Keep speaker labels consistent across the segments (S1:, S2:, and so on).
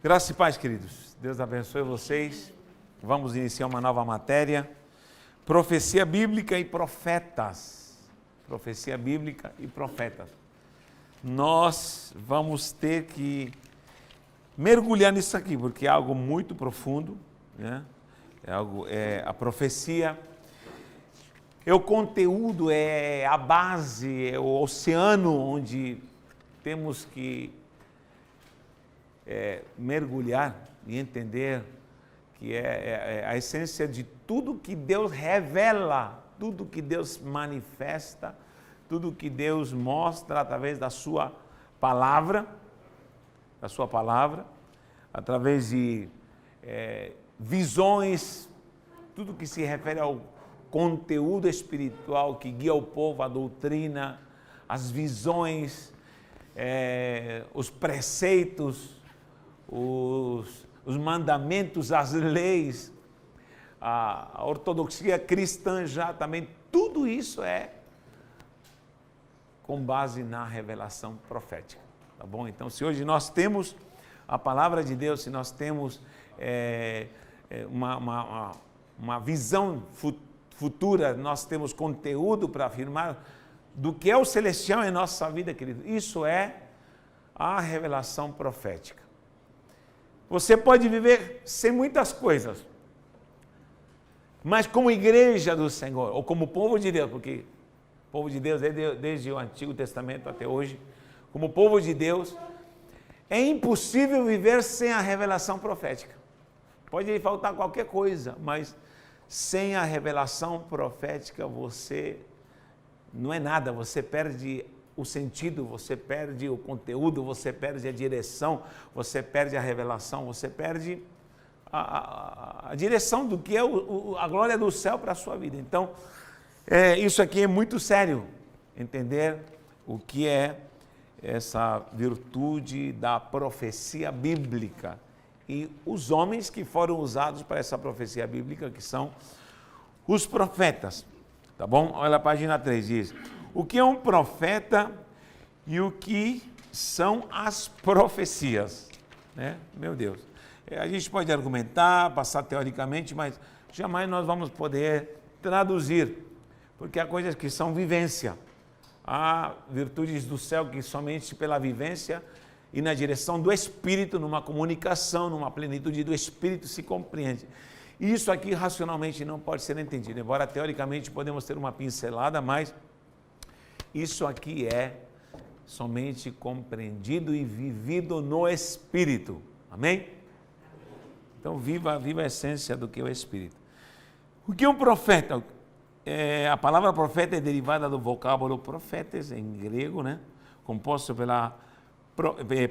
S1: Graças e paz, queridos. Deus abençoe vocês. Vamos iniciar uma nova matéria. Profecia bíblica e profetas. Profecia bíblica e profetas. Nós vamos ter que mergulhar nisso aqui, porque é algo muito profundo, né? A profecia, o conteúdo, é a base, é o oceano onde temos que mergulhar e entender que é a essência de tudo que Deus revela, tudo que Deus manifesta, tudo que Deus mostra através da sua palavra, através de visões, tudo que se refere ao conteúdo espiritual que guia o povo, a doutrina, as visões, os preceitos, os mandamentos, as leis, a ortodoxia cristã já também, tudo isso é com base na revelação profética, tá bom? Então, se hoje nós temos a palavra de Deus, se nós temos uma visão futura, nós temos conteúdo para afirmar do que é o celestial em nossa vida, querido, isso é a revelação profética. Você pode viver sem muitas coisas, mas como igreja do Senhor, ou como povo de Deus, porque o povo de Deus, desde o Antigo Testamento até hoje, como povo de Deus, é impossível viver sem a revelação profética. Pode faltar qualquer coisa, mas sem a revelação profética você não é nada, você perde o sentido, você perde o conteúdo, você perde a direção, você perde a revelação, você perde a direção do que é a glória do céu para a sua vida. Então, isso aqui é muito sério, entender o que é essa virtude da profecia bíblica e os homens que foram usados para essa profecia bíblica, que são os profetas, tá bom? Olha a página 3, diz: o que é um profeta e o que são as profecias, né? Meu Deus, a gente pode argumentar, passar teoricamente, mas jamais nós vamos poder traduzir, porque há coisas que são vivência, há virtudes do céu que somente pela vivência e na direção do Espírito, numa comunicação, numa plenitude do Espírito se compreende. Isso aqui racionalmente não pode ser entendido, embora teoricamente podemos ter uma pincelada, mas isso aqui é somente compreendido e vivido no Espírito. Amém? Então viva a essência do que é o Espírito. O que é um profeta? A palavra profeta é derivada do vocábulo profetes, em grego, né? Composto pela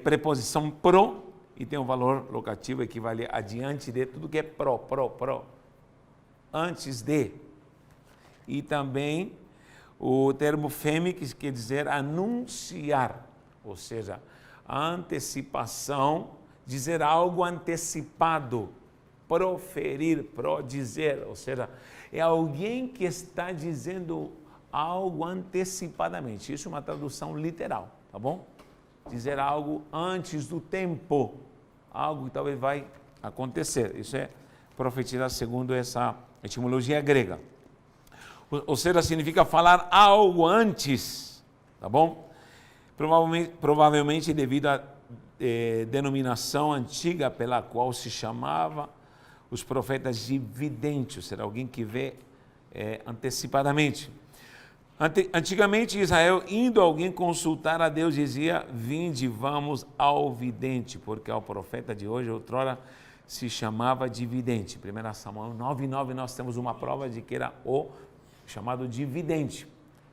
S1: preposição pro, e tem um valor locativo, equivale adiante de, tudo que é pro, antes de. E também o termo fêmea, que quer dizer anunciar, ou seja, a antecipação, dizer algo antecipado, proferir, dizer, ou seja, é alguém que está dizendo algo antecipadamente. Isso é uma tradução literal, tá bom? Dizer algo antes do tempo, algo que talvez vai acontecer. Isso é profetizar segundo essa etimologia grega. Ou seja, significa falar algo antes, tá bom? Provavelmente devido à denominação antiga pela qual se chamava os profetas de vidente, ou seja, alguém que vê antecipadamente. Antigamente, Israel, indo alguém consultar a Deus, dizia: vinde, vamos ao vidente, porque ao profeta de hoje, outrora, se chamava de vidente. 1 Samuel 9:9, nós temos uma prova de que era o chamado de vidente.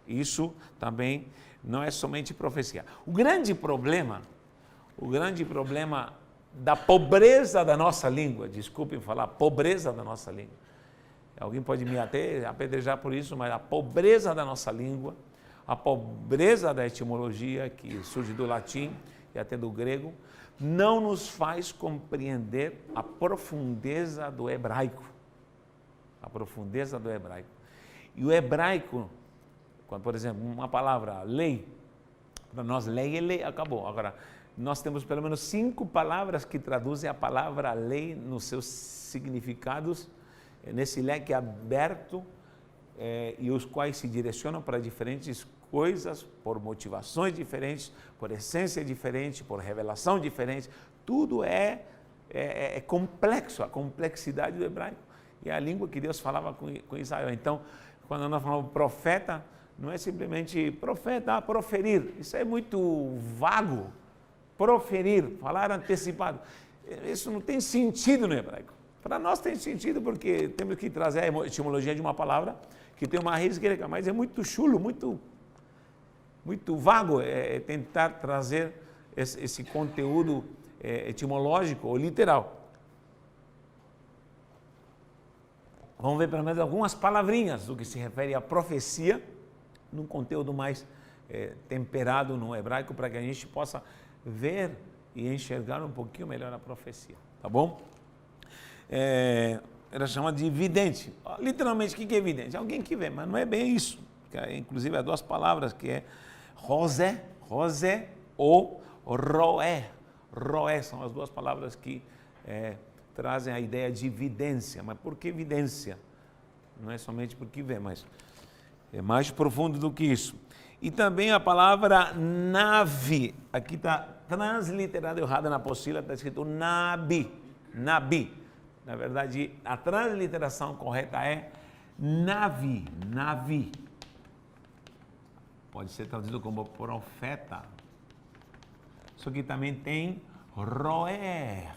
S1: Isso também não é somente profecia. O grande problema da pobreza da nossa língua, desculpem falar, pobreza da nossa língua, alguém pode me até apedrejar por isso, mas a pobreza da nossa língua, a pobreza da etimologia, que surge do latim e até do grego, não nos faz compreender a profundeza do hebraico. A profundeza do hebraico. E o hebraico, quando, por exemplo, uma palavra lei, para nós lei é lei, acabou. Agora, nós temos pelo menos 5 palavras que traduzem a palavra lei nos seus significados, nesse leque aberto, e os quais se direcionam para diferentes coisas, por motivações diferentes, por essência diferente, por revelação diferente. Tudo é complexo, a complexidade do hebraico. E a língua que Deus falava com Israel. Então, quando nós falamos profeta, não é simplesmente profeta, proferir. Isso é muito vago. Proferir, falar antecipado. Isso não tem sentido no hebraico. Para nós tem sentido porque temos que trazer a etimologia de uma palavra que tem uma raiz grega, mas é muito chulo, muito vago tentar trazer esse conteúdo etimológico ou literal. Vamos ver pelo menos algumas palavrinhas do que se refere à profecia, num conteúdo mais temperado no hebraico, para que a gente possa ver e enxergar um pouquinho melhor a profecia, tá bom? Era chamado de vidente. Literalmente, o que é vidente? Alguém que vê, mas não é bem isso. Inclusive, há 2 palavras que é rosé ou roé. Roé são as 2 palavras que trazem a ideia de vidência. Mas por que vidência? Não é somente porque vê, mas é mais profundo do que isso. E também a palavra nave. Aqui está transliterada errada na apostila, está escrito nabi. Na verdade, a transliteração correta é navi. Pode ser traduzido como profeta. Só que também tem roer,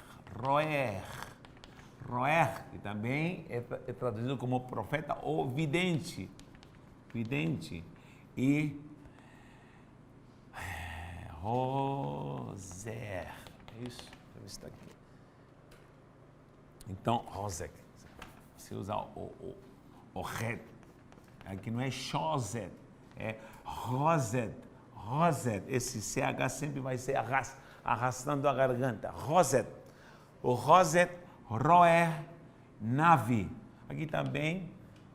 S1: que também é traduzido como profeta ou vidente. E roser, é isso? Está aqui. Então, rosek, você usa o red, aqui não é shozet, é roset, esse CH sempre vai ser arrastando a garganta, roset, o roset, roer, navi, aqui também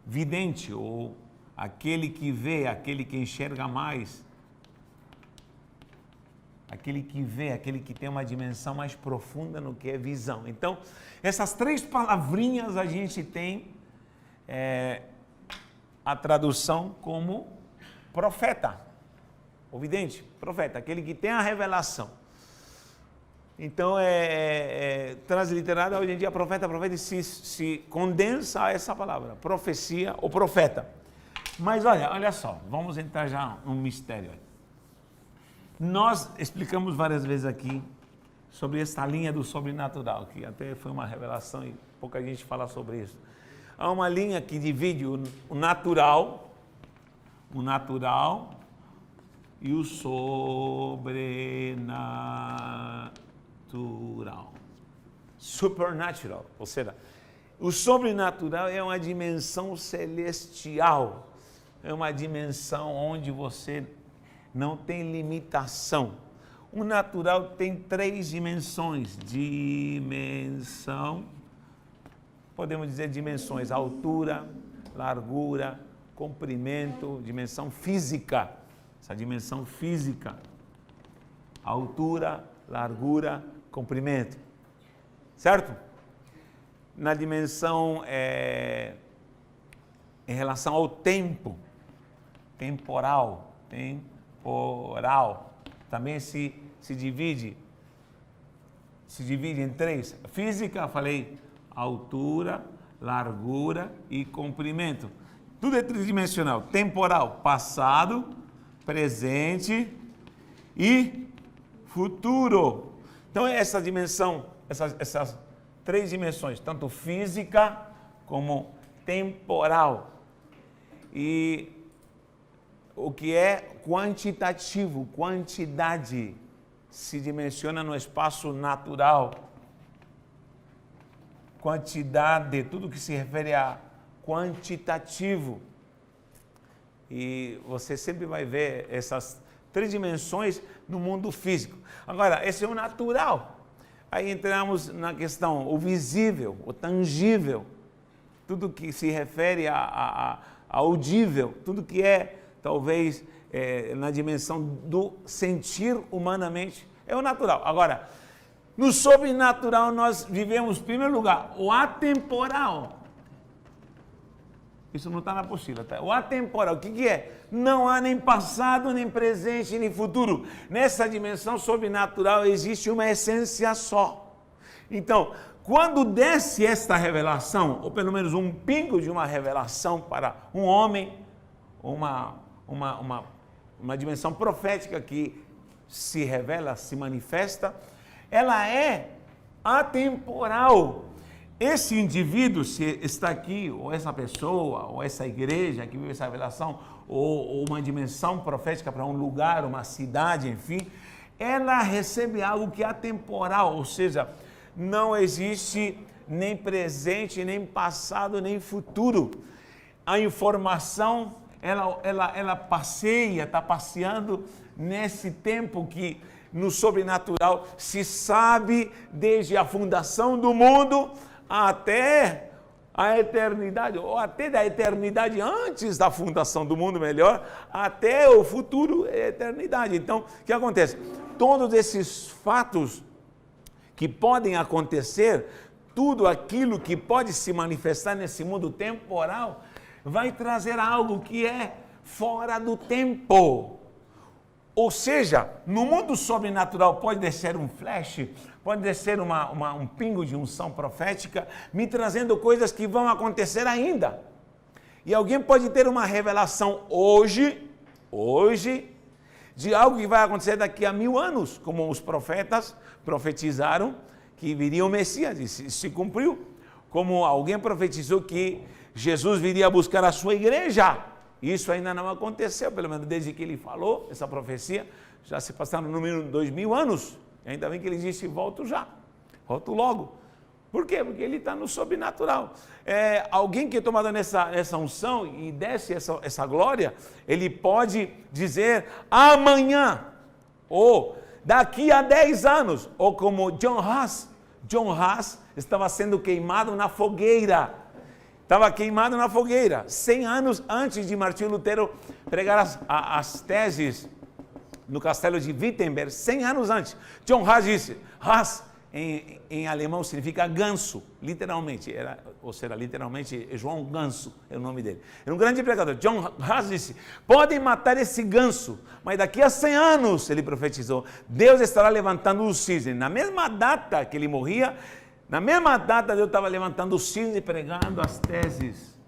S1: vidente, ou aquele que vê, aquele que enxerga mais, aquele que vê, aquele que tem uma dimensão mais profunda no que é visão. Então, essas 3 palavrinhas a gente tem a tradução como profeta, o vidente, profeta, aquele que tem a revelação. Então, transliterada hoje em dia, profeta se condensa a essa palavra, profecia ou profeta. Mas olha só, vamos entrar já num mistério. Nós explicamos várias vezes aqui sobre essa linha do sobrenatural, que até foi uma revelação e pouca gente fala sobre isso. Há uma linha que divide o natural e o sobrenatural. Supernatural, ou seja, o sobrenatural é uma dimensão celestial, é uma dimensão onde você não tem limitação. O natural tem 3 dimensões. Podemos dizer dimensões: altura, largura, comprimento, dimensão física. Essa dimensão física. Altura, largura, comprimento. Certo? Na dimensão em relação ao tempo, temporal, também se divide em 3. Física, falei, altura, largura e comprimento. Tudo é tridimensional. Temporal, passado, presente e futuro. Então essa dimensão, essas 3 dimensões, tanto física como temporal. E o que é quantitativo, quantidade, se dimensiona no espaço natural. Quantidade, tudo que se refere a quantitativo. E você sempre vai ver essas 3 dimensões no mundo físico. Agora, esse é o natural. Aí entramos na questão, o visível, o tangível, tudo que se refere a audível, tudo que é talvez na dimensão do sentir humanamente, É o natural. Agora, no sobrenatural nós vivemos, em primeiro lugar, o atemporal. Isso não está na apostila, tá? O atemporal, o que é? Não há nem passado, nem presente, nem futuro. Nessa dimensão sobrenatural existe uma essência só. Então, quando desce esta revelação, ou pelo menos um pingo de uma revelação para um homem, uma dimensão profética que se revela, se manifesta, ela é atemporal. Esse indivíduo, se está aqui, ou essa pessoa, ou essa igreja que vive essa revelação, ou uma dimensão profética para um lugar, uma cidade, enfim, ela recebe algo que é atemporal, ou seja, não existe nem presente, nem passado, nem futuro. A informação, ela passeia, está passeando nesse tempo que no sobrenatural se sabe desde a fundação do mundo até a eternidade, ou até da eternidade antes da fundação do mundo, melhor, até o futuro e a eternidade. Então, o que acontece? Todos esses fatos que podem acontecer, tudo aquilo que pode se manifestar nesse mundo temporal, vai trazer algo que é fora do tempo. Ou seja, no mundo sobrenatural pode descer um flash, pode descer um pingo de unção profética, me trazendo coisas que vão acontecer ainda. E alguém pode ter uma revelação hoje, de algo que vai acontecer daqui a 1000 anos, como os profetas profetizaram que viria o Messias, e se cumpriu. Como alguém profetizou que Jesus viria buscar a sua igreja. Isso ainda não aconteceu, pelo menos desde que ele falou essa profecia, já se passaram no mínimo 2000 anos, e ainda bem que ele disse, volto volto logo. Por quê? Porque ele está no sobrenatural. Alguém que é tomado nessa unção e desce essa glória, ele pode dizer amanhã, ou daqui a 10 anos, ou como John Huss estava sendo queimado na fogueira. Estava queimado na fogueira, 100 anos antes de Martinho Lutero pregar as teses no castelo de Wittenberg, 100 anos antes. John Huss disse, Huss em alemão significa ganso, literalmente, literalmente João Ganso é o nome dele. Era um grande pregador. John Huss disse, podem matar esse ganso, mas daqui a 100 anos, ele profetizou, Deus estará levantando o cisne. Na mesma data que ele morria, na mesma data, Deus estava levantando o cisne e pregando as teses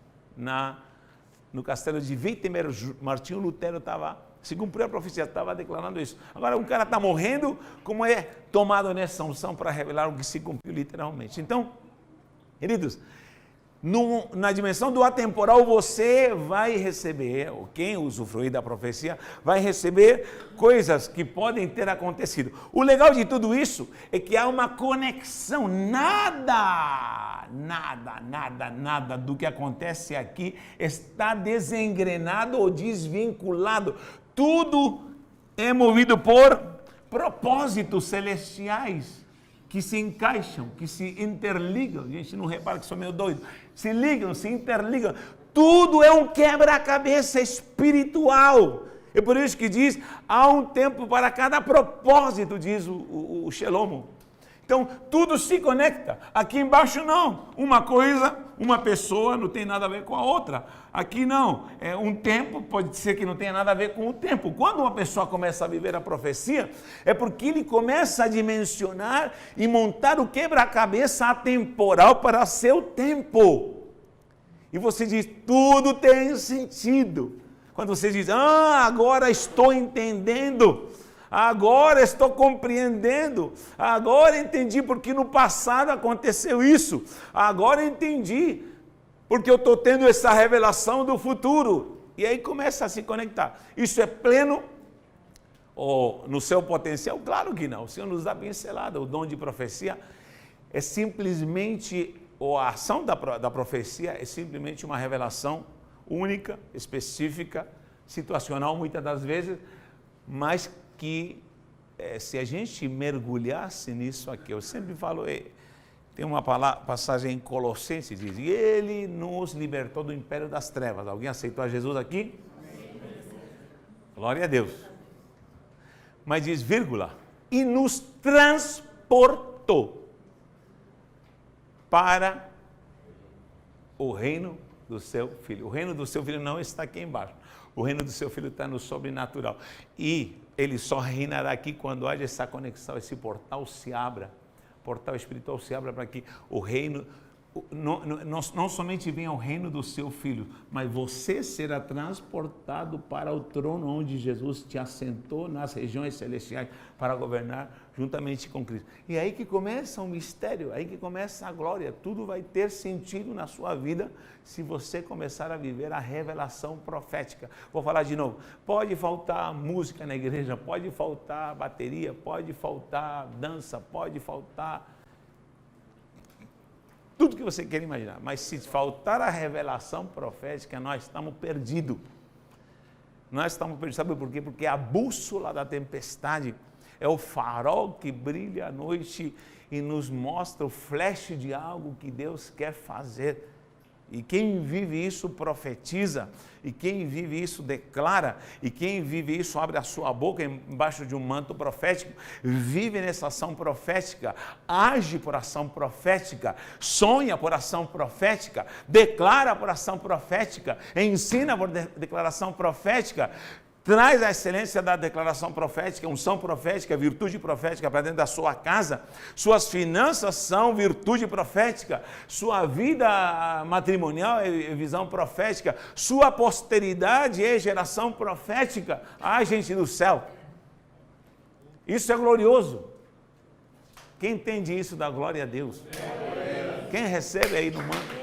S1: no castelo de Wittenberg. Martinho Lutero se cumpriu a profecia, estava declarando isso. Agora, um cara está morrendo, como é tomado nessa unção para revelar o que se cumpriu literalmente. Então, queridos, na dimensão do atemporal, você vai receber, ou quem usufruir da profecia, vai receber coisas que podem ter acontecido. O legal de tudo isso é que há uma conexão. Nada do que acontece aqui está desengrenado ou desvinculado. Tudo é movido por propósitos celestiais que se encaixam, que se interligam. A gente não repara que sou meio doido. Se ligam, se interligam. Tudo é um quebra-cabeça espiritual. É por isso que diz, há um tempo para cada propósito, diz o Shelomo. Então, tudo se conecta. Aqui embaixo não. Uma coisa, uma pessoa não tem nada a ver com a outra. Aqui não. Um tempo pode ser que não tenha nada a ver com o tempo. Quando uma pessoa começa a viver a profecia, é porque ele começa a dimensionar e montar o quebra-cabeça atemporal para seu tempo. E você diz, tudo tem sentido. Quando você diz, agora estou entendendo. Agora estou compreendendo, agora entendi porque no passado aconteceu isso, agora entendi porque eu estou tendo essa revelação do futuro, e aí começa a se conectar. Isso é pleno ou no seu potencial? Claro que não, o Senhor nos dá pincelada, o dom de profecia é simplesmente, ou a ação da profecia é simplesmente uma revelação única, específica, situacional muitas das vezes, mas que se a gente mergulhasse nisso aqui, eu sempre falo, tem uma passagem em Colossenses, diz, e ele nos libertou do império das trevas. Alguém aceitou a Jesus aqui? Glória a Deus. Mas diz, vírgula, e nos transportou para o reino do seu Filho. O reino do seu Filho não está aqui embaixo. O reino do seu Filho está no sobrenatural. E ele só reinará aqui quando haja essa conexão, esse portal se abra, portal espiritual se abra para que o reino, não somente venha o reino do seu Filho, mas você será transportado para o trono onde Jesus te assentou nas regiões celestiais para governar juntamente com Cristo. E aí que começa o mistério, aí que começa a glória. Tudo vai ter sentido na sua vida se você começar a viver a revelação profética. Vou falar de novo. Pode faltar música na igreja, pode faltar bateria, pode faltar dança, pode faltar tudo que você quer imaginar, mas se faltar a revelação profética, nós estamos perdidos. Nós estamos perdidos, sabe por quê? Porque a bússola da tempestade é o farol que brilha à noite e nos mostra o flash de algo que Deus quer fazer. E quem vive isso profetiza, e quem vive isso declara, e quem vive isso abre a sua boca embaixo de um manto profético, vive nessa ação profética, age por ação profética, sonha por ação profética, declara por ação profética, ensina por declaração profética, traz a excelência da declaração profética, unção profética, virtude profética para dentro da sua casa. Suas finanças são virtude profética, sua vida matrimonial é visão profética, sua posteridade é geração profética. Ai, gente do céu, isso é glorioso. Quem entende isso dá glória a Deus. Quem recebe aí no manto.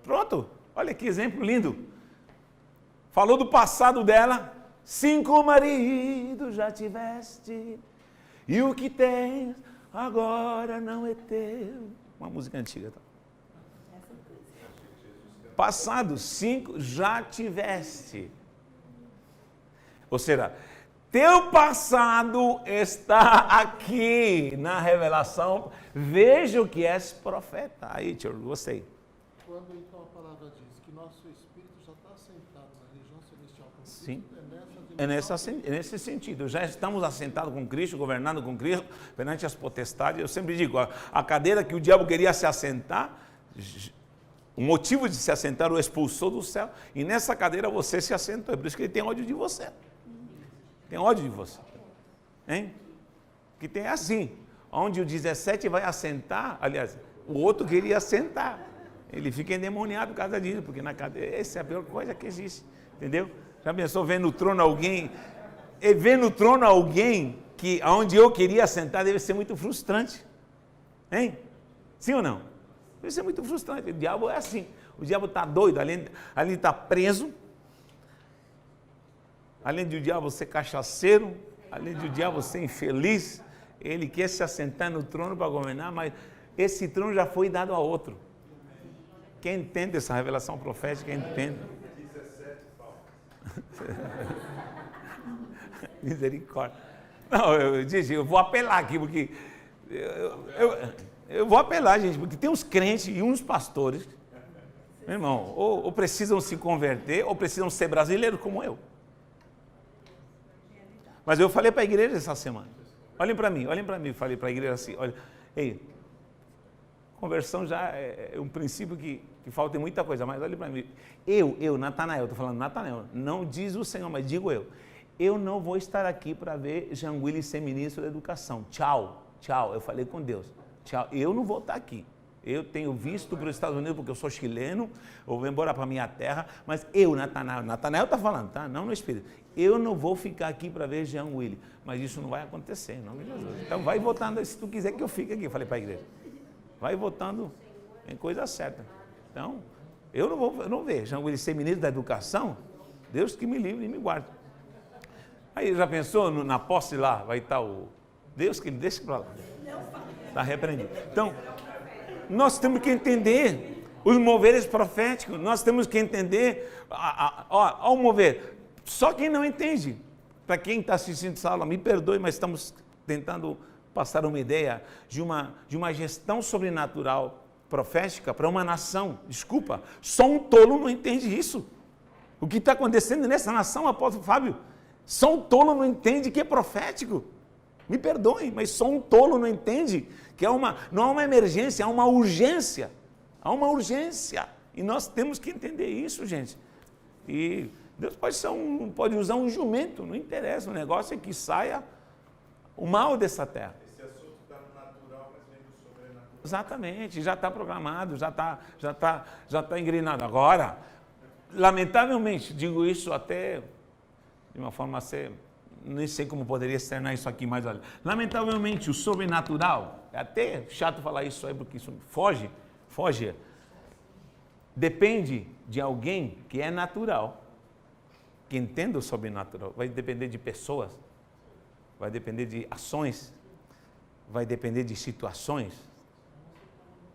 S1: Pronto, olha que exemplo lindo. Falou do passado dela. 5 maridos já tiveste, e o que tens agora não é teu. Uma música antiga. Tá? Passado, 5 já tiveste. Ou seja, teu passado está aqui na revelação. Veja o que és profeta. Aí, tio, gostei.
S2: Quando então a palavra diz que nosso espírito já está assentado na região celestial com Cristo,
S1: sim, é nesse sentido. Já estamos assentados com Cristo, governando com Cristo, perante as potestades. Eu sempre digo, a cadeira que o diabo queria se assentar, o motivo de se assentar o expulsou do céu, e nessa cadeira você se assentou. É por isso que ele tem ódio de você. Tem ódio de você. Hein? Que tem assim, onde o 17 vai assentar, aliás, o outro queria assentar. Ele fica endemoniado por causa disso, porque na cadeira, essa é a pior coisa que existe, entendeu? Já pensou ver no trono alguém, ver no trono alguém que onde eu queria sentar deve ser muito frustrante, hein? Sim ou não? Deve ser muito frustrante. O diabo é assim, o diabo está doido, ali está preso, além de o diabo ser cachaceiro, além de o diabo ser infeliz, ele quer se assentar no trono para governar, mas esse trono já foi dado a outro. Quem entende essa revelação profética, entende. 17 Misericórdia. Não, eu vou apelar aqui, porque eu vou apelar, gente, porque tem uns crentes e uns pastores, meu irmão, ou precisam se converter, ou precisam ser brasileiros como eu. Mas eu falei para a igreja essa semana, olhem para mim, falei para a igreja assim, olha, ei, conversão já é um princípio que falta em muita coisa, mas olha para mim. Eu, Natanael, estou falando Natanael, não diz o Senhor, mas digo eu não vou estar aqui para ver Jean Willis ser ministro da educação. Tchau. Eu falei com Deus. Tchau. Eu não vou estar aqui. Eu tenho visto para os Estados Unidos porque eu sou chileno, eu vou embora para a minha terra, mas eu, Natanael está falando, tá? Não no Espírito. Eu não vou ficar aqui para ver Jean Willis, mas isso não vai acontecer, em nome de Jesus. Então vai votando, se tu quiser que eu fique aqui, eu falei para a igreja. Vai votando em coisa certa. Então, eu não vou ver Jean Willis ser ministro da educação, Deus que me livre e me guarde. Aí já pensou na posse lá, vai estar o Deus que ele deixa para lá. Está repreendido. Então, nós temos que entender os moveres proféticos, nós temos que entender, ao mover, só quem não entende, para quem está assistindo essa aula, me perdoe, mas estamos tentando passar uma ideia de uma gestão sobrenatural profética para uma nação. Desculpa, só um tolo não entende isso. O que está acontecendo nessa nação, apóstolo Fábio, só um tolo não entende que é profético. Me perdoem, mas só um tolo não entende que não é uma emergência, é uma urgência. Há uma urgência. E nós temos que entender isso, gente. E Deus pode usar um jumento, não interessa. O negócio é que saia o mal dessa terra.
S3: Esse assunto está no natural, mas vem do sobrenatural.
S1: Exatamente, já está programado, já está engrenado. Agora, lamentavelmente, digo isso até de uma forma a ser, nem sei como poderia externar isso aqui, mas olha, lamentavelmente o sobrenatural, é até chato falar isso aí, porque isso foge, depende de alguém que é natural, que entenda o sobrenatural, vai depender de pessoas, vai depender de ações, vai depender de situações.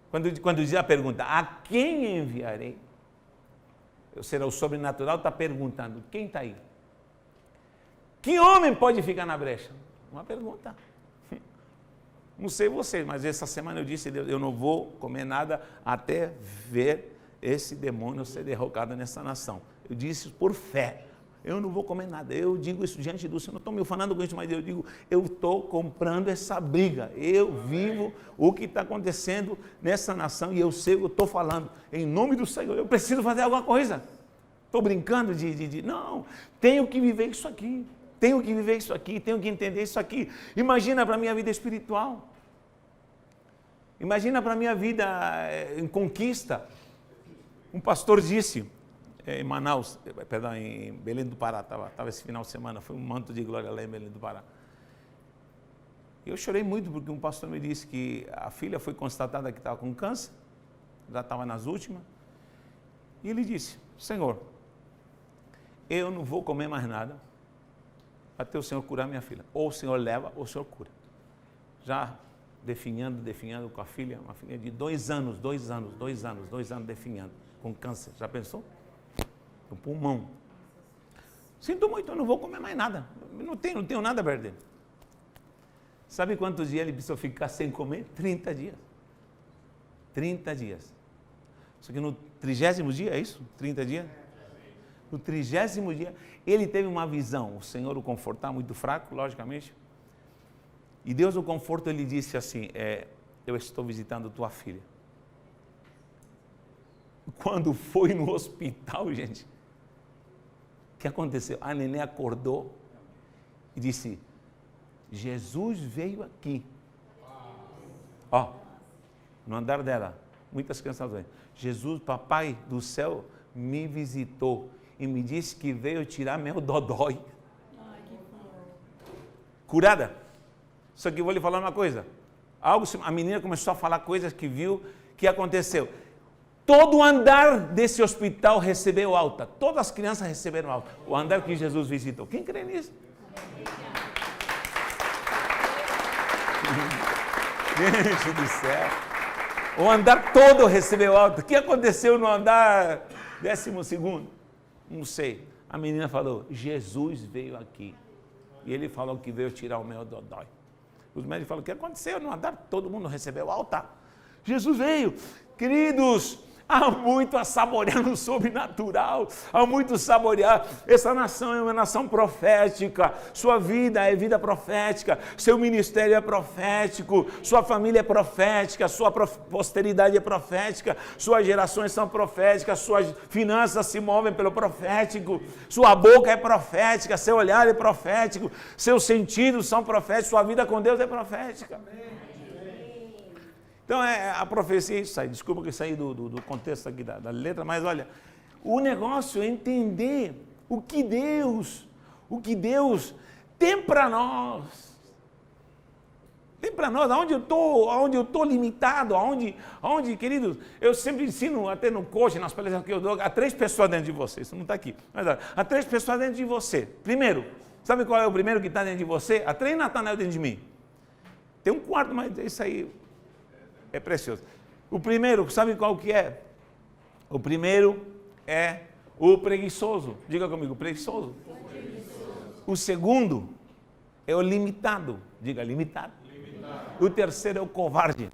S1: Quando diz a pergunta, a quem enviarei? O sobrenatural está perguntando, quem está aí? Que homem pode ficar na brecha? Uma pergunta. Não sei você, mas essa semana eu disse, eu não vou comer nada até ver esse demônio ser derrocado nessa nação. Eu disse por fé. Eu não vou comer nada. Eu digo isso diante do Senhor. Não estou me falando com isso, mas eu digo, eu estou comprando essa briga. Eu vivo o que está acontecendo nessa nação e eu sei o que eu estou falando. Em nome do Senhor, eu preciso fazer alguma coisa. Estou brincando não, tenho que viver isso aqui. Tenho que viver isso aqui, tenho que entender isso aqui. Imagina para a minha vida espiritual. Imagina para a minha vida em conquista. Um pastor disse, em Manaus, em Belém do Pará, estava esse final de semana, foi um manto de glória lá em Belém do Pará. Eu chorei muito porque um pastor me disse que a filha foi constatada que estava com câncer, já estava nas últimas, e ele disse, Senhor, eu não vou comer mais nada até o Senhor curar minha filha. Ou o Senhor leva, ou o Senhor cura. Já definhando com a filha, uma filha de 2 anos, definhando, com câncer. Já pensou? No pulmão. Sinto muito, eu não vou comer mais nada. Não tenho nada a perder. Sabe quantos dias ele precisou ficar sem comer? 30 dias. 30 dias. Só que no 30º dia, é isso? 30 dias? No 30º dia, ele teve uma visão. O Senhor o confortar, muito fraco, logicamente. E Deus o confortou, ele disse assim, eu estou visitando tua filha. Quando foi no hospital, gente, o que aconteceu? A neném acordou e disse, Jesus veio aqui. Ó, no andar dela, muitas crianças doentes. Jesus, papai do céu, me visitou e me disse que veio tirar meu dodói. Curada. Só que eu vou lhe falar uma coisa. A menina começou a falar coisas que viu, que aconteceu. Todo o andar desse hospital recebeu alta. Todas as crianças receberam alta. O andar que Jesus visitou. Quem crê nisso? Gente do céu. O andar todo recebeu alta. O que aconteceu no andar 12º? Não sei. A menina falou, Jesus veio aqui. E ele falou que veio tirar o meu dodói. Os médicos falaram, o que aconteceu no andar? Todo mundo recebeu alta. Jesus veio. Queridos, há muito a saborear no sobrenatural, há muito a saborear. Essa nação é uma nação profética, sua vida é vida profética, seu ministério é profético, sua família é profética, sua posteridade é profética, suas gerações são proféticas, suas finanças se movem pelo profético, sua boca é profética, seu olhar é profético, seus sentidos são proféticos, sua vida com Deus é profética. Então, a profecia é isso aí. Desculpa que eu saí do contexto aqui da letra, mas olha, o negócio é entender o que Deus tem para nós. Tem para nós, aonde eu estou limitado, aonde, queridos, eu sempre ensino, até no coaching, nas palestras que eu dou, há 3 pessoas dentro de você, isso não está aqui, mas há 3 pessoas dentro de você. Primeiro, sabe qual é o primeiro que está dentro de você? Há 3 Natanael dentro de mim. Tem um quarto, mas isso aí é precioso. O primeiro, sabe qual que é? O primeiro é o preguiçoso. Diga comigo, preguiçoso. O segundo é o limitado. Diga, limitado. O terceiro é o covarde.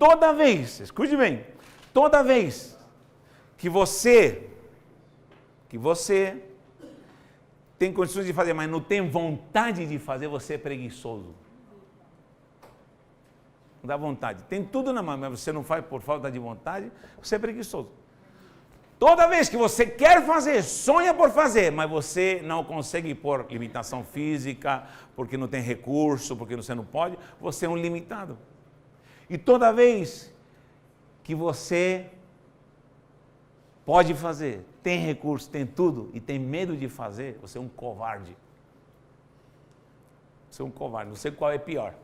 S1: toda vez, escute bem, toda vez que você tem condições de fazer, mas não tem vontade de fazer, você é preguiçoso. Não dá vontade. Tem tudo na mão, mas você não faz por falta de vontade, você é preguiçoso. Toda vez que você quer fazer, sonha por fazer, mas você não consegue por limitação física, porque não tem recurso, porque você não pode, você é um limitado. E toda vez que você pode fazer, tem recurso, tem tudo, e tem medo de fazer, você é um covarde. Você é um covarde, não sei qual é pior.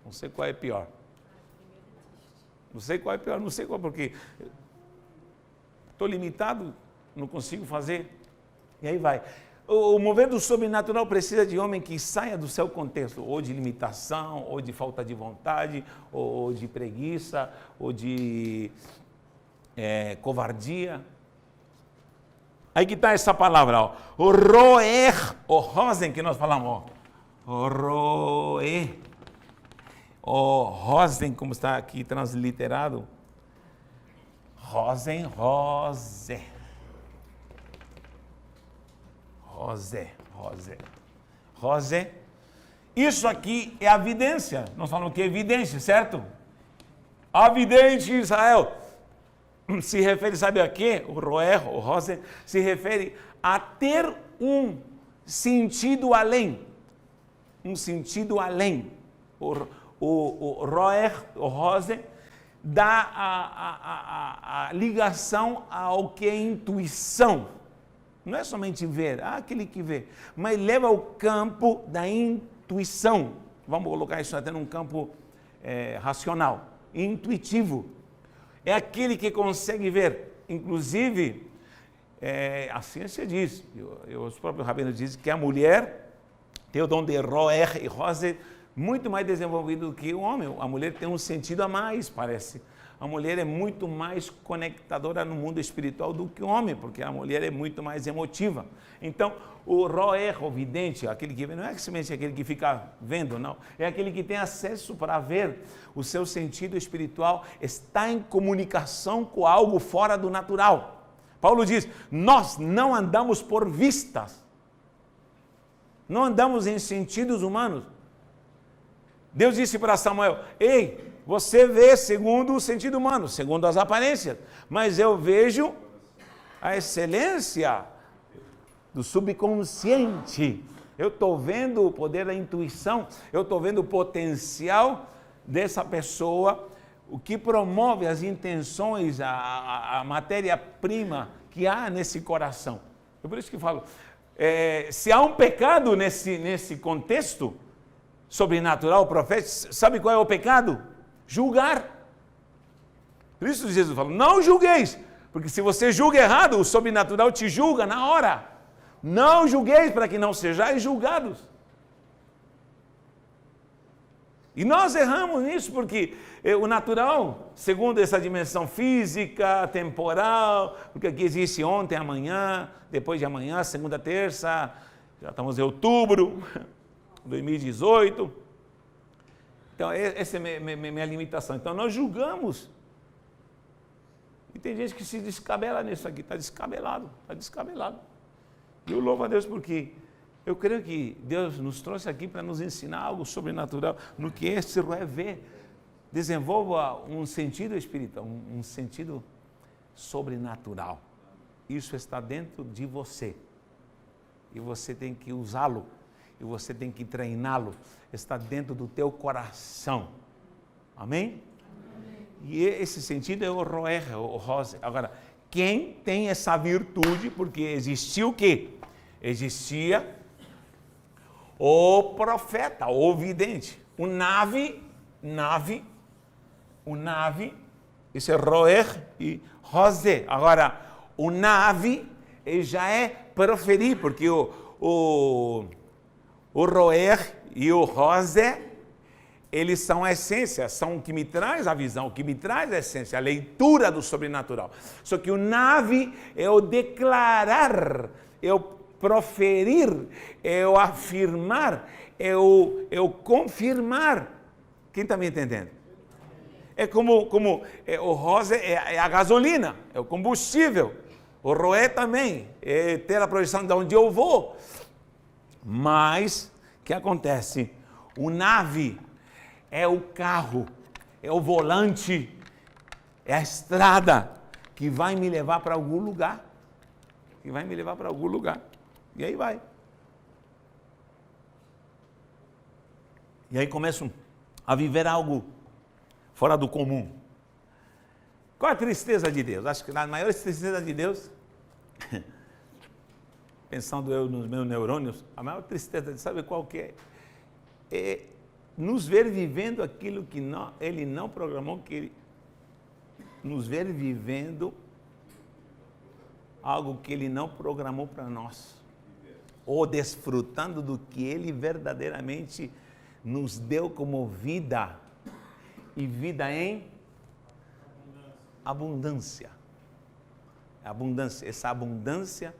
S1: Não sei qual é pior. Não sei qual é pior, não sei qual, porque estou limitado, não consigo fazer. E aí vai. O mover do sobrenatural precisa de homem que saia do seu contexto, ou de limitação, ou de falta de vontade, ou de preguiça, ou de covardia. Aí que está essa palavra, ó. O roer, o rosen que nós falamos, ó. O roer. O rosen, como está aqui transliterado. Rosen, rose. Rose, rose. Rose. Isso aqui é a vidência. Nós falamos que é evidência, certo? A vidente Israel se refere, sabe a quê? O roer, o rose, se refere a ter um sentido além. Um sentido além. O roer, o rose, dá a ligação ao que é intuição. Não é somente ver, aquele que vê, mas leva ao campo da intuição. Vamos colocar isso até num campo racional, intuitivo. É aquele que consegue ver. Inclusive, a ciência diz, os próprios rabinos dizem que a mulher tem o dom de roer e rose muito mais desenvolvido do que o homem. A mulher tem um sentido a mais, parece. A mulher é muito mais conectadora no mundo espiritual do que o homem, porque a mulher é muito mais emotiva. Então, o roer, o vidente, aquele que vê, não é simplesmente aquele que fica vendo, não. É aquele que tem acesso para ver. O seu sentido espiritual está em comunicação com algo fora do natural. Paulo diz, nós não andamos por vistas. Não andamos em sentidos humanos. Deus disse para Samuel, ei, você vê segundo o sentido humano, segundo as aparências, mas eu vejo a excelência do subconsciente. Eu estou vendo o poder da intuição, eu estou vendo o potencial dessa pessoa, o que promove as intenções, a matéria-prima que há nesse coração. É por isso que falo, se há um pecado nesse contexto sobrenatural, profético, sabe qual é o pecado? Julgar. Por isso Jesus falou, não julgueis, porque se você julga errado, o sobrenatural te julga na hora. Não julgueis para que não sejais julgados. E nós erramos nisso porque o natural, segundo essa dimensão física, temporal, porque aqui existe ontem, amanhã, depois de amanhã, segunda, terça, já estamos em outubro, 2018. Então, essa é minha limitação. Então, nós julgamos. E tem gente que se descabela nisso aqui, está descabelado, está descabelado. E eu louvo a Deus porque eu creio que Deus nos trouxe aqui para nos ensinar algo sobrenatural no que esse é ver. Desenvolva um sentido espiritual, um sentido sobrenatural. Isso está dentro de você. E você tem que usá-lo. E você tem que treiná-lo. Está dentro do teu coração. Amém? Amém. E esse sentido é o roer, o rose. Agora, quem tem essa virtude, porque existia o quê? Existia o profeta, o vidente. O nave, isso é roer e rose. Agora, o nave já é proferir, porque o roer e o rose, eles são a essência, são o que me traz a visão, o que me traz a essência, a leitura do sobrenatural. Só que o nave é o declarar, é o proferir, é o afirmar, é o confirmar. Quem está me entendendo? é como o rosa é a gasolina, é o combustível. O roé também é ter a projeção de onde eu vou. Mas, o que acontece? O nave é o carro, é o volante, é a estrada que vai me levar para algum lugar. Que vai me levar para algum lugar. E aí vai. E aí começo a viver algo fora do comum. Qual a tristeza de Deus? Acho que a maior tristeza de Deus, pensando eu nos meus neurônios, a maior tristeza, sabe qual que é? É nos ver vivendo aquilo que Ele não programou, nos ver vivendo algo que Ele não programou para nós, ou desfrutando do que Ele verdadeiramente nos deu como vida, e vida em abundância. Abundância, essa abundância,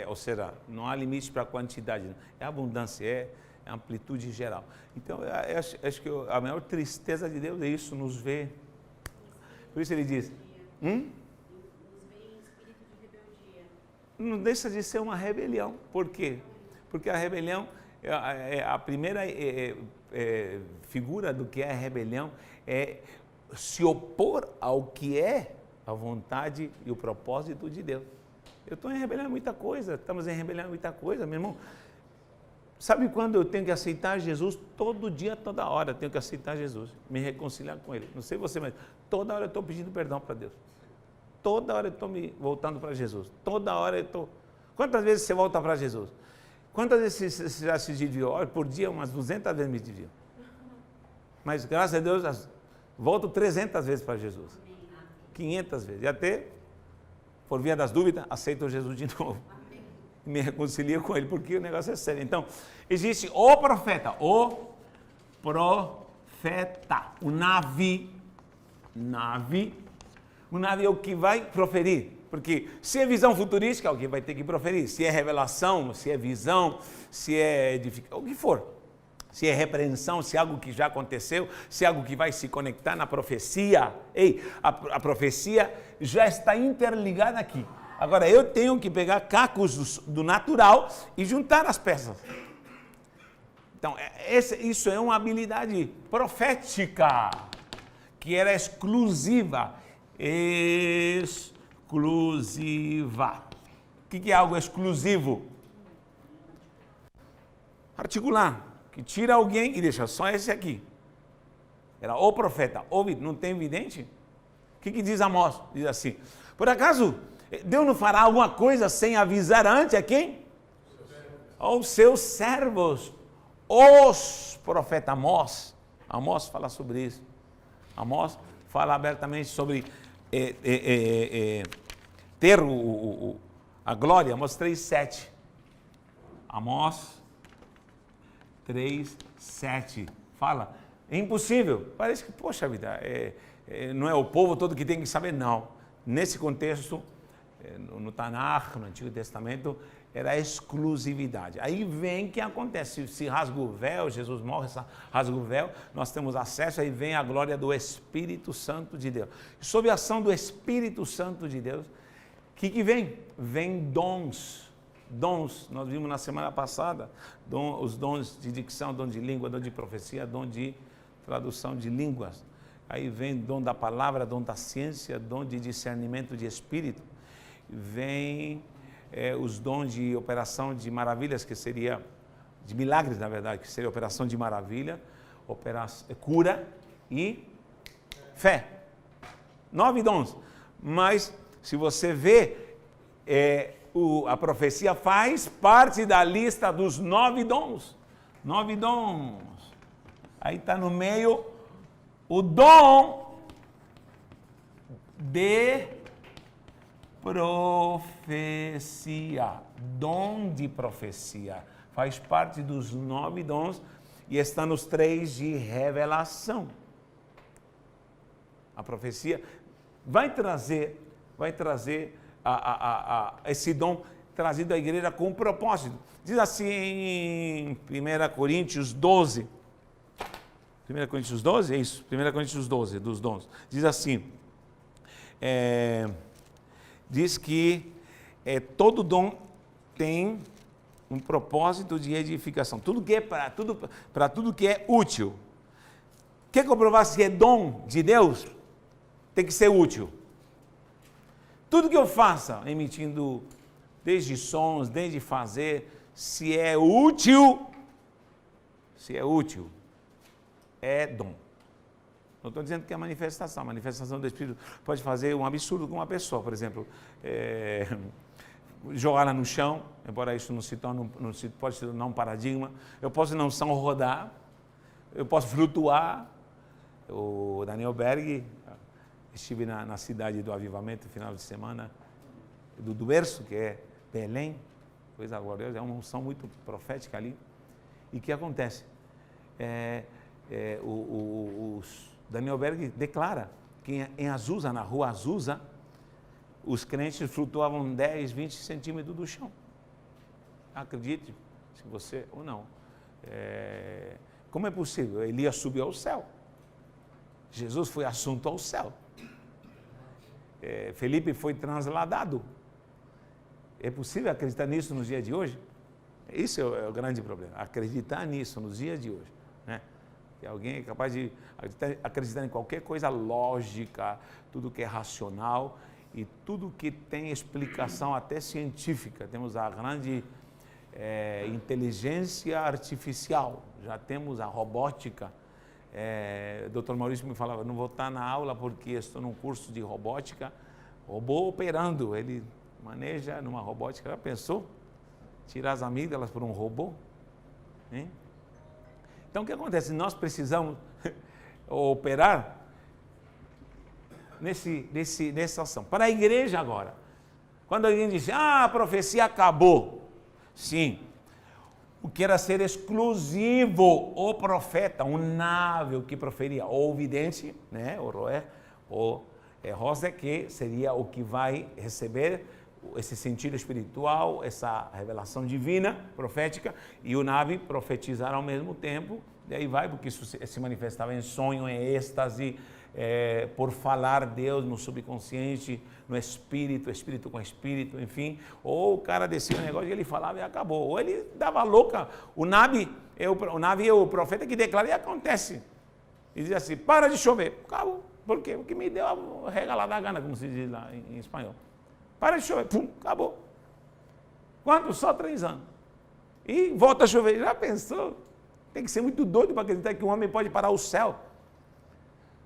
S1: ou seja, não há limite para a quantidade, é abundância, é amplitude geral. Então, eu acho que a maior tristeza de Deus é isso, nos ver. Por isso ele diz,
S4: Nos vê em espírito de rebeldia.
S1: não deixa de ser uma rebelião. Por quê? Porque a rebelião, a primeira figura do que é a rebelião é se opor ao que é a vontade e o propósito de Deus. Eu estou em rebelião em muita coisa, estamos em rebelião em muita coisa, meu irmão. Sabe quando eu tenho que aceitar Jesus? Todo dia, toda hora eu tenho que aceitar Jesus, me reconciliar com Ele. Não sei você, mas toda hora eu estou pedindo perdão para Deus. Toda hora eu estou me voltando para Jesus. Toda hora eu estou... Quantas vezes você volta para Jesus? Quantas vezes você já se desviou? Olha, por dia, umas 200 vezes me desvio. Mas, graças a Deus, volto 300 vezes para Jesus. 500 vezes. E até, por via das dúvidas, aceito Jesus de novo. Me reconcilio com Ele, porque o negócio é sério. Então, existe o profeta, o nave, o nave é o que vai proferir, porque se é visão futurística, é o que vai ter que proferir, se é revelação, se é visão, se é edificação, o que for, se é repreensão, se é algo que já aconteceu, se é algo que vai se conectar na profecia, a profecia já está interligada aqui. Agora, eu tenho que pegar cacos do natural e juntar as peças. Então, isso é uma habilidade profética, que era exclusiva. Exclusiva. O que é algo exclusivo? Articular, que tira alguém e deixa só esse aqui. Era o profeta. Não tem vidente? O que diz Amós? Diz assim, por acaso... Deus não fará alguma coisa sem avisar antes a quem? Aos seus servos, os profetas. Amós fala sobre isso. Amós fala abertamente sobre ter a glória. Amós 3:7. Amós 3:7 fala, é impossível. Parece que, poxa vida, não é o povo todo que tem que saber, não. Nesse contexto, no Tanakh, no Antigo Testamento, era a exclusividade. Aí vem o que acontece, se rasga o véu, Jesus morre, rasga o véu, nós temos acesso, aí vem a glória do Espírito Santo de Deus. E sob a ação do Espírito Santo de Deus, o que vem? Vem dons, nós vimos na semana passada, os dons de dicção, dom de língua, dom de profecia, dom de tradução de línguas. Aí vem dom da palavra, dom da ciência, dom de discernimento de espírito. Vem os dons de operação de maravilhas, que seria, de milagres na verdade, que seria operação de maravilha, cura e fé. 9 dons. Mas, se você vê, a profecia faz parte da lista dos 9 dons. 9 dons. Aí está no meio o dom de profecia. Dom de profecia. Faz parte dos 9 dons e está nos 3 de revelação. A profecia vai trazer esse dom trazido à igreja com um propósito. Diz assim em 1 Coríntios 12. 1 Coríntios 12, é isso? 1 Coríntios 12, dos dons. Diz assim, diz que todo dom tem um propósito de edificação. Tudo que é para tudo que é útil. Quer comprovar se é dom de Deus? Tem que ser útil. Tudo que eu faça, emitindo desde sons, desde fazer, se é útil, é dom. Não estou dizendo que é manifestação. A manifestação do Espírito pode fazer um absurdo com uma pessoa, por exemplo, jogá-la no chão, embora isso não pode se tornar um paradigma. Eu posso não rodar, eu posso flutuar. O Daniel Berg, estive na cidade do Avivamento no final de semana, do berço, que é Belém, coisa gloriosa, é uma unção muito profética ali. E o que acontece? O Daniel Berg declara que em Azusa, na rua Azusa, os crentes flutuavam 10, 20 centímetros do chão. Acredite, se você ou não. Como é possível? Elias subiu ao céu. Jesus foi assunto ao céu. Felipe foi transladado. É possível acreditar nisso nos dias de hoje? Isso é o grande problema. Acreditar nisso nos dias de hoje. Né? Que alguém é capaz de acreditar em qualquer coisa lógica, tudo que é racional e tudo que tem explicação até científica. Temos a grande inteligência artificial, já temos a robótica. O Dr. Maurício me falava, não vou estar na aula porque estou num curso de robótica, robô operando, ele maneja numa robótica. Já pensou? Tirar as amígdalas por um robô? Hein? Então o que acontece? Nós precisamos operar nessa ação. Para a igreja agora, quando alguém diz, a profecia acabou. Sim, o que era ser exclusivo, o profeta, um nável que proferia, ou o vidente, né, o roé, ou Rosé, que seria o que vai receber esse sentido espiritual, essa revelação divina, profética, e o Navi profetizar ao mesmo tempo, e aí vai, porque isso se manifestava em sonho, em êxtase, por falar Deus no subconsciente, no espírito com espírito, enfim, ou o cara descia o negócio e ele falava e acabou, ou ele dava louca, o Navi é o profeta que declara e acontece, e diz assim, para de chover, acabou, por quê? Porque me deu a regalada da gana, como se diz lá em espanhol. Para de chover, pum, acabou. Quanto? Só 3 anos. E volta a chover. Já pensou? Tem que ser muito doido para acreditar que um homem pode parar o céu.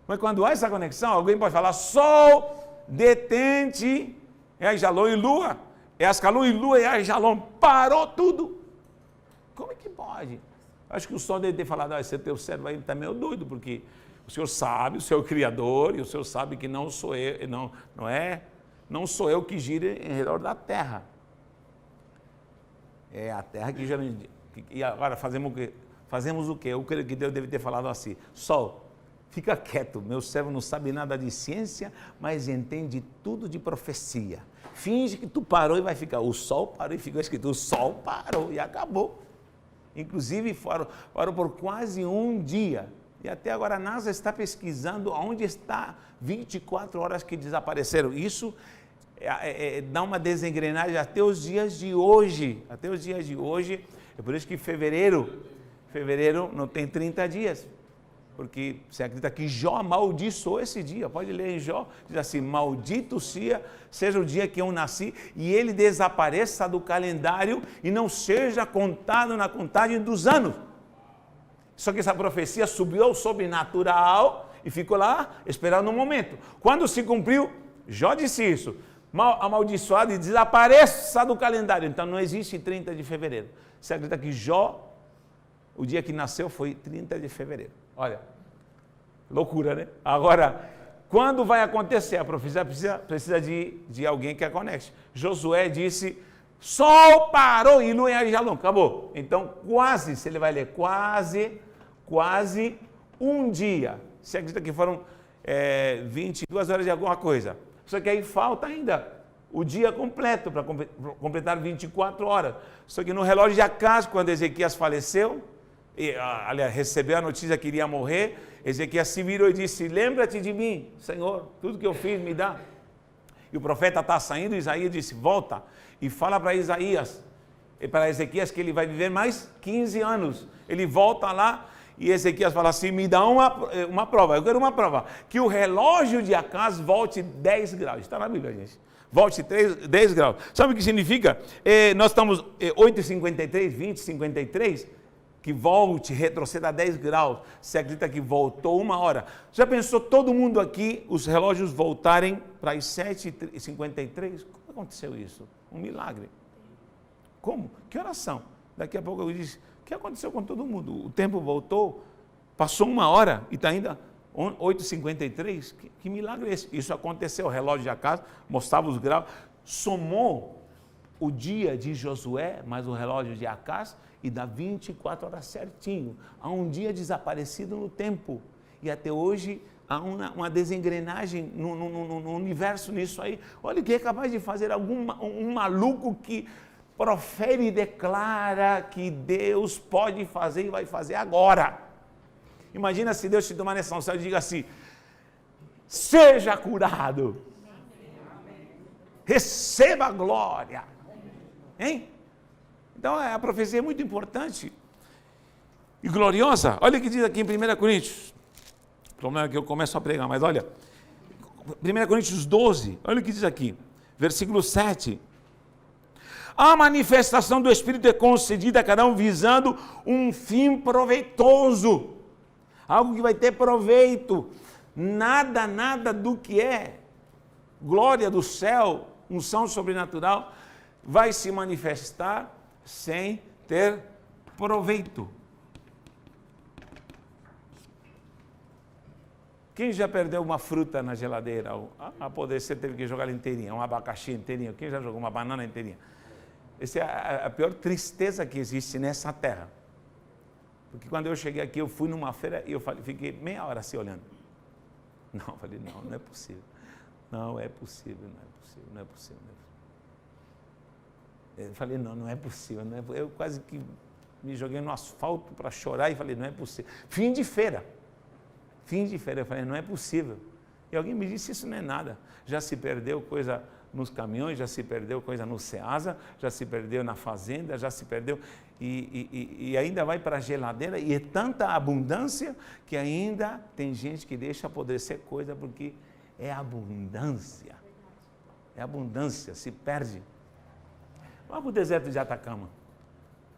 S1: Mas quando há essa conexão, alguém pode falar, sol, detente, é Ajalon e lua, é Ascalon e lua, é Ajalon, parou tudo. Como é que pode? Acho que o sol deve ter falado, esse teu cérebro aí está meio doido, porque o Senhor sabe, o Senhor Criador, e o Senhor sabe que não sou eu, não sou eu que giro em redor da terra. É a terra que gira. E agora fazemos o quê? Eu creio que Deus deve ter falado assim, sol, fica quieto, meu servo não sabe nada de ciência, mas entende tudo de profecia. Finge que tu parou e vai ficar, o sol parou e ficou escrito, o sol parou e acabou. Inclusive foram por quase um dia. E até agora a NASA está pesquisando onde está 24 horas que desapareceram. Isso dá uma desengrenagem até os dias de hoje. Até os dias de hoje. É por isso que fevereiro não tem 30 dias. Porque você acredita que Jó amaldiçoou esse dia. Pode ler em Jó, diz assim, maldito seja o dia que eu nasci e ele desapareça do calendário e não seja contado na contagem dos anos. Só que essa profecia subiu ao sobrenatural e ficou lá esperando um momento. Quando se cumpriu, Jó disse isso, amaldiçoado e desapareça do calendário. Então não existe 30 de fevereiro. Você acredita que Jó, o dia que nasceu foi 30 de fevereiro. Olha, loucura, né? Agora, quando vai acontecer? A profecia precisa de alguém que a conecte. Josué disse, sol parou e lua em Ajalon, acabou. Então, quase, se ele vai ler, quase um dia. Você acredita que foram 22 horas de alguma coisa? Só que aí falta ainda o dia completo para completar 24 horas. Só que no relógio de Acaz, quando Ezequias faleceu, aliás, recebeu a notícia que iria morrer, Ezequias se virou e disse, lembra-te de mim, Senhor, tudo que eu fiz me dá. E o profeta está saindo, Isaías disse, volta e fala para Isaías, e para Ezequias que ele vai viver mais 15 anos. Ele volta lá e Ezequias fala assim, me dá uma prova, eu quero uma prova, que o relógio de Acaz volte 10 graus, está na Bíblia, gente. Volte 10 graus. Sabe o que significa? Nós estamos 8h53, 20h53, que volte, retroceda 10 graus. Você acredita que voltou 1 hora? Já pensou todo mundo aqui, os relógios voltarem para as 7h53? Como aconteceu isso? Um milagre. Como? Que oração? Daqui a pouco eu disse, o que aconteceu com todo mundo? O tempo voltou, passou 1 hora e está ainda 8h53? Que milagre é esse? Isso aconteceu, o relógio de Acaz mostrava os graus, somou o dia de Josué, mais o relógio de Acaz, e dá 24 horas certinho. Há um dia desaparecido no tempo. E até hoje há uma desengrenagem no universo nisso aí. Olha o que é capaz de fazer um maluco que profere e declara que Deus pode fazer e vai fazer agora. Imagina se Deus te tomar nessa unção e diga assim, seja curado. Receba a glória. Hein? Então a profecia é muito importante e gloriosa. Olha o que diz aqui em 1 Coríntios. O problema é que eu começo a pregar, mas olha. 1 Coríntios 12, olha o que diz aqui. Versículo 7. A manifestação do Espírito é concedida a cada um visando um fim proveitoso. Algo que vai ter proveito. Nada do que é glória do céu, unção sobrenatural, vai se manifestar sem ter proveito. Quem já perdeu uma fruta na geladeira? A poder ser, teve que jogar ela inteirinha, um abacaxi inteirinho. Quem já jogou uma banana inteirinha? Essa é a pior tristeza que existe nessa terra. Porque quando eu cheguei aqui, eu fui numa feira e eu fiquei meia hora assim olhando. Não, eu falei, não é possível. Não é possível. Eu falei, não é possível. Eu quase que me joguei no asfalto para chorar e falei, não é possível. Fim de feira, eu falei, não é possível. E alguém me disse, isso não é nada. Já se perdeu coisa nos caminhões, já se perdeu coisa no Ceasa, já se perdeu na fazenda, já se perdeu, e ainda vai para a geladeira, e é tanta abundância que ainda tem gente que deixa apodrecer coisa, porque é abundância. É abundância, se perde. Vá para o deserto de Atacama.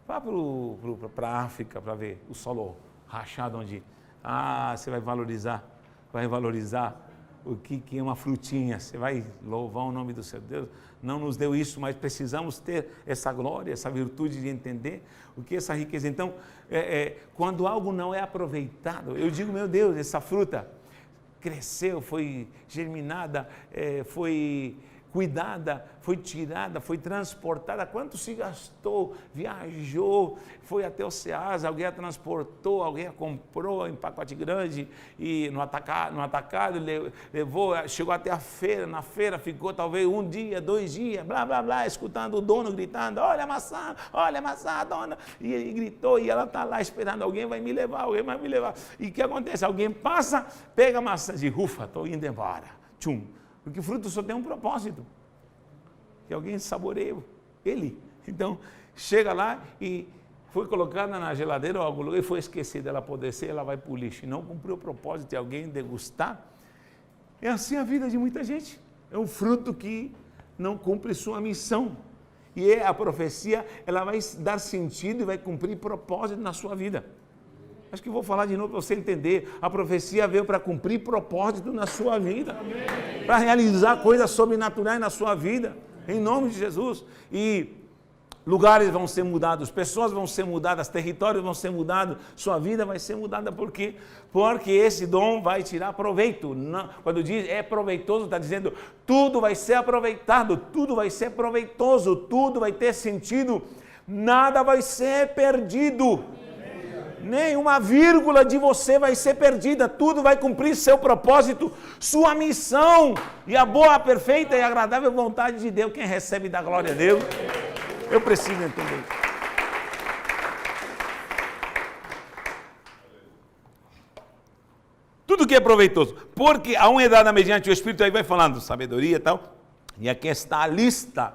S1: Vá para a África para ver o solo rachado onde... você vai valorizar o que é uma frutinha. Você vai louvar o nome do seu Deus. Não nos deu isso, mas precisamos ter essa glória, essa virtude de entender o que é essa riqueza. Então, quando algo não é aproveitado, eu digo, meu Deus, essa fruta cresceu, foi germinada, foi cuidada, foi tirada, foi transportada. Quanto se gastou? Viajou, foi até o Ceasa, alguém a transportou, alguém a comprou em pacote grande e no atacado levou, chegou até a feira, na feira ficou talvez 1 dia, 2 dias, blá, blá, blá, escutando o dono gritando, olha a maçã, dona, e ele gritou, e ela está lá esperando, alguém vai me levar. E o que acontece? Alguém passa, pega a maçã e diz, ufa, estou indo embora, tchum. Porque o fruto só tem um propósito, que alguém saboreie ele. Então, chega lá e foi colocada na geladeira ou algum lugar e foi esquecida, ela pode ser, ela vai para o lixo. E não cumpriu o propósito de alguém degustar. É assim a vida de muita gente. É um fruto que não cumpre sua missão. E a profecia, ela vai dar sentido e vai cumprir propósito na sua vida. Acho que vou falar de novo para você entender. A profecia veio para cumprir propósito na sua vida. Para realizar coisas sobrenaturais na sua vida. Em nome de Jesus. E lugares vão ser mudados, pessoas vão ser mudadas, territórios vão ser mudados, sua vida vai ser mudada. Por quê? Porque esse dom vai tirar proveito. Não, quando diz é proveitoso, está dizendo tudo vai ser aproveitado, tudo vai ser proveitoso, tudo vai ter sentido, nada vai ser perdido. Nenhuma vírgula de você vai ser perdida, tudo vai cumprir seu propósito, sua missão, e a boa, perfeita e agradável vontade de Deus. Quem recebe da glória a Deus, eu preciso entender. Tudo que é proveitoso. Porque a uma é dada mediante o Espírito, aí vai falando sabedoria e tal. E aqui está a lista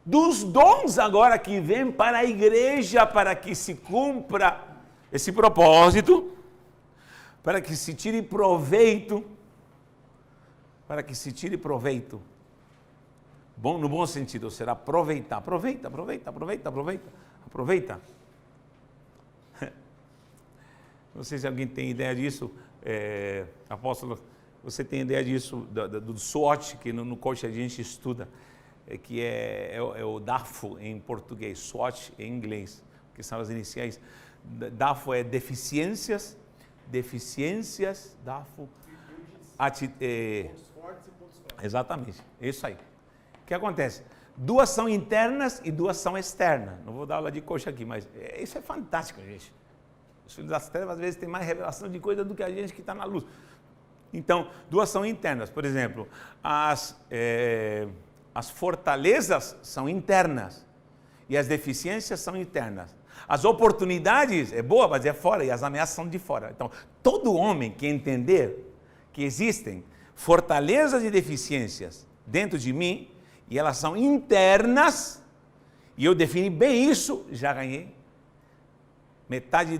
S1: dos dons agora que vêm para a igreja, para que se cumpra esse propósito, para que se tire proveito, bom, no bom sentido, será aproveitar, aproveita. Não sei se alguém tem ideia disso, apóstolo, você tem ideia disso, do SWOT, que no coach a gente estuda, que é o DAFO em português, SWOT em inglês, que são as iniciais. DAFO é deficiências, DAFO, exatamente, é isso aí. O que acontece? 2 são internas e 2 são externas. Não vou dar aula de coach aqui, mas isso é fantástico, gente. Os filhos das trevas às vezes têm mais revelação de coisa do que a gente que está na luz. Então, 2 são internas. Por exemplo, as fortalezas são internas e as deficiências são internas. As oportunidades é boa, mas é fora, e as ameaças são de fora. Então, todo homem que entender que existem fortalezas e deficiências dentro de mim, e elas são internas, e eu defini bem isso, já ganhei metade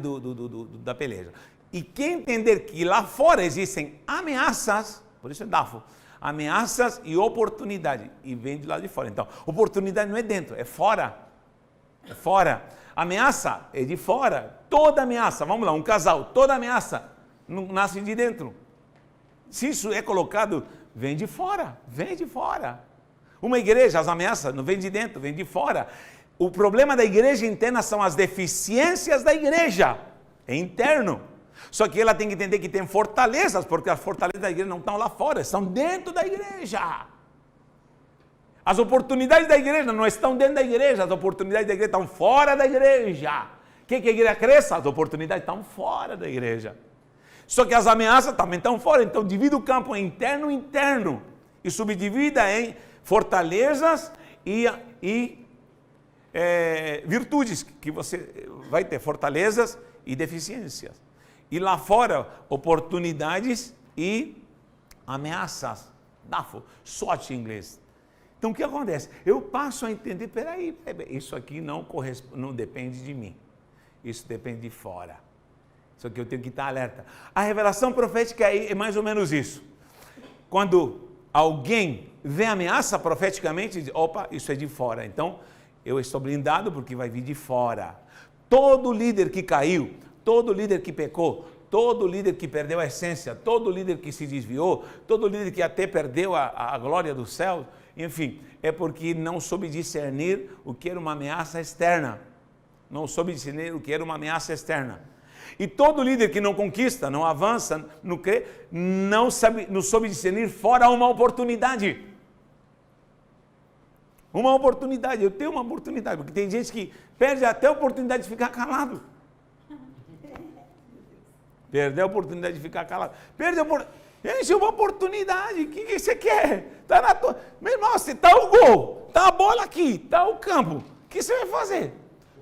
S1: da peleja. E quem entender que lá fora existem ameaças, por isso é DAFO, ameaças e oportunidade, e vem de lá de fora. Então, oportunidade não é dentro, é fora. É fora. Ameaça é de fora. Toda ameaça, vamos lá, um casal, toda ameaça não nasce de dentro. Se isso é colocado, vem de fora. Uma igreja, as ameaças não vêm de dentro, vêm de fora. O problema da igreja interna são as deficiências da igreja. É interno. Só que ela tem que entender que tem fortalezas, porque as fortalezas da igreja não estão lá fora, estão dentro da igreja. As oportunidades da igreja não estão dentro da igreja, as oportunidades da igreja estão fora da igreja. Quer que a igreja cresça? As oportunidades estão fora da igreja. Só que as ameaças também estão fora, então divida o campo em interno e interno. E subdivida em fortalezas e virtudes, que você vai ter fortalezas e deficiências. E lá fora, oportunidades e ameaças. DAFO, SWOT em inglês. Então o que acontece? Eu passo a entender, peraí, isso aqui não depende de mim. Isso depende de fora. Só que eu tenho que estar alerta. A revelação profética é mais ou menos isso. Quando alguém vê ameaça profeticamente, diz, opa, isso é de fora. Então, eu estou blindado porque vai vir de fora. Todo líder que caiu, todo líder que pecou, todo líder que perdeu a essência, todo líder que se desviou, todo líder que até perdeu a glória do céu, enfim, é porque não soube discernir o que era uma ameaça externa. Não soube discernir o que era uma ameaça externa. E todo líder que não conquista, não avança, não crê, não soube discernir fora uma oportunidade. Uma oportunidade, eu tenho uma oportunidade, porque tem gente que perde até a oportunidade de ficar calado. Perdeu a oportunidade de ficar calado. Perdeu a oportunidade. Gente, uma oportunidade, o que você quer? Está na tua... Meu irmão, está o gol, está a bola aqui, está o campo. O que você vai fazer?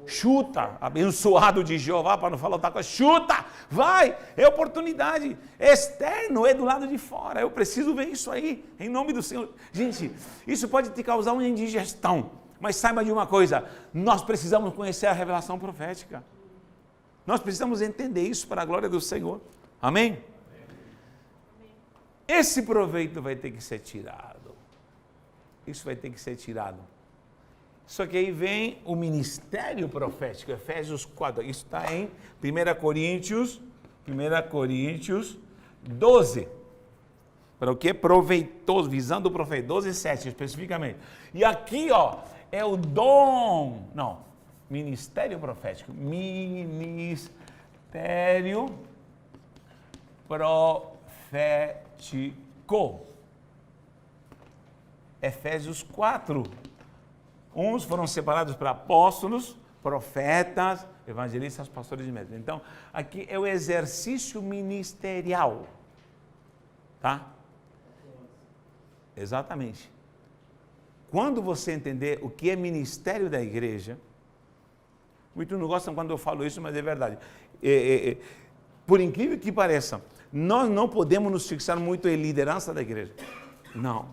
S1: Chuta, abençoado de Jeová, para não falar outra coisa, chuta, vai, é oportunidade, é externo, é do lado de fora, eu preciso ver isso aí, em nome do Senhor. Gente, isso pode te causar uma indigestão, mas saiba de uma coisa, nós precisamos conhecer a revelação profética, nós precisamos entender isso para a glória do Senhor, amém? Esse proveito vai ter que ser tirado, isso vai ter que ser tirado. Só que aí vem o ministério profético, Efésios 4, isso está em 1 Coríntios 12, para o que é proveitoso, visando o proveito, 12:7 especificamente. E aqui, ó, é o dom, não, ministério profético, ministério profético, Efésios 4. Uns foram separados para apóstolos, profetas, evangelistas, pastores e mestres. Então, aqui é o exercício ministerial. Tá? Exatamente. Quando você entender o que é ministério da igreja, muitos não gostam quando eu falo isso, mas é verdade. por incrível que pareça, nós não podemos nos fixar muito em liderança da igreja. Não.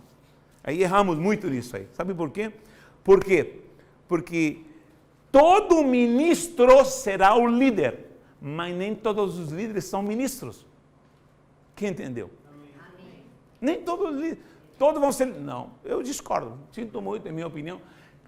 S1: Aí erramos muito nisso aí. Sabe por quê? Por quê? Porque todo ministro será o líder, mas nem todos os líderes são ministros. Quem entendeu? Amém. Nem todos os líderes. Todos vão ser... Não, eu discordo. Sinto muito, em minha opinião.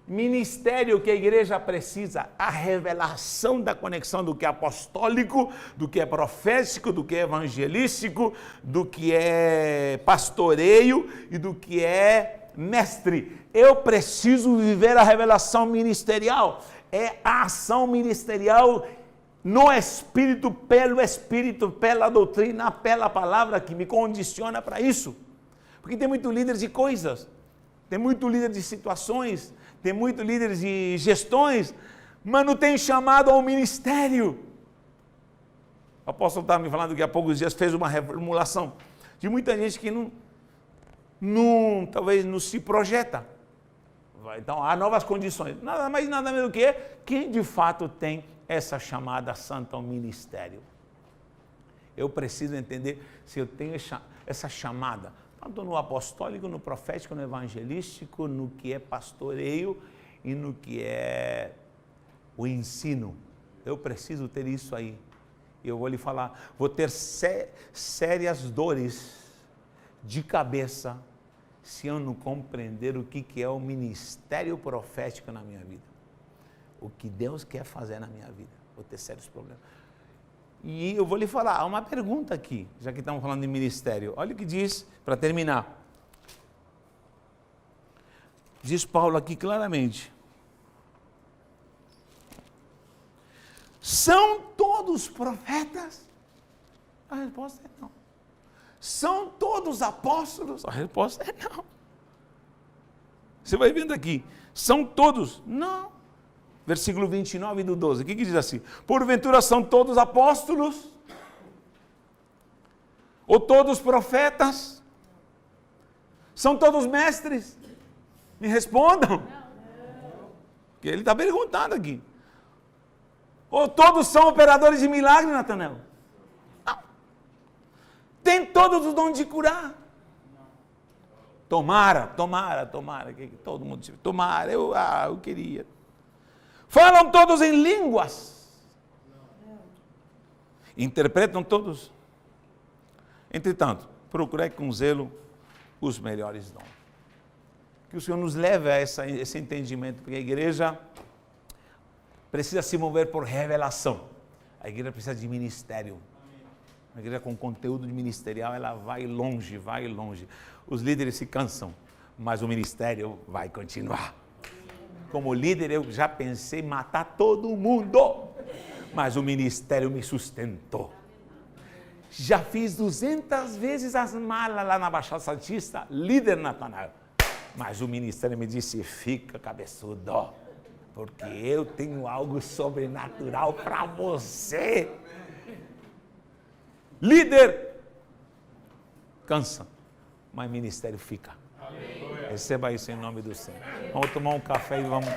S1: Ministério que a igreja precisa, a revelação da conexão do que é apostólico, do que é profético, do que é evangelístico, do que é pastoreio e do que é mestre. Eu preciso viver a revelação ministerial. É a ação ministerial no Espírito, pela doutrina, pela palavra que me condiciona para isso. Porque tem muito líder de coisas, tem muito líder de situações, tem muito líderes de gestões, mas não tem chamado ao ministério. O apóstolo estava me falando que há poucos dias fez uma reformulação de muita gente que talvez não se projeta. Então há novas condições. Nada mais nada menos do que quem de fato tem essa chamada santa ao ministério. Eu preciso entender se eu tenho essa chamada, tanto no apostólico, no profético, no evangelístico, no que é pastoreio e no que é o ensino. Eu preciso ter isso aí. Eu vou lhe falar, vou ter sérias dores de cabeça se eu não compreender o que é o ministério profético na minha vida. O que Deus quer fazer na minha vida. Vou ter sérios problemas. E eu vou lhe falar, há uma pergunta aqui, já que estamos falando de ministério. Olha o que diz, para terminar. Diz Paulo aqui claramente. São todos profetas? A resposta é não. São todos apóstolos? A resposta é não. Você vai vendo aqui, são todos? Não. Versículo 29 do 12, o que diz assim? Porventura são todos apóstolos? Ou todos profetas? São todos mestres? Me respondam. Porque ele está perguntando aqui. Ou todos são operadores de milagre, Natanael? Não. Tem todos os dons de curar? Tomara, que todo mundo diz, tomara, eu queria. Falam todos em línguas? Interpretam todos? Entretanto, procurei com zelo os melhores dons. Que o Senhor nos leve a esse entendimento, porque a igreja precisa se mover por revelação. A igreja precisa de ministério. A igreja com conteúdo ministerial, ela vai longe, vai longe. Os líderes se cansam, mas o ministério vai continuar. Como líder, eu já pensei em matar todo mundo, mas o ministério me sustentou. Já fiz 200 vezes as malas lá na Baixada Santista, líder Natanael. Mas o ministério me disse, fica cabeçudo, porque eu tenho algo sobrenatural para você. Líder cansa, mas ministério fica. Amém. Receba isso em nome do Senhor. Vamos tomar um café e vamos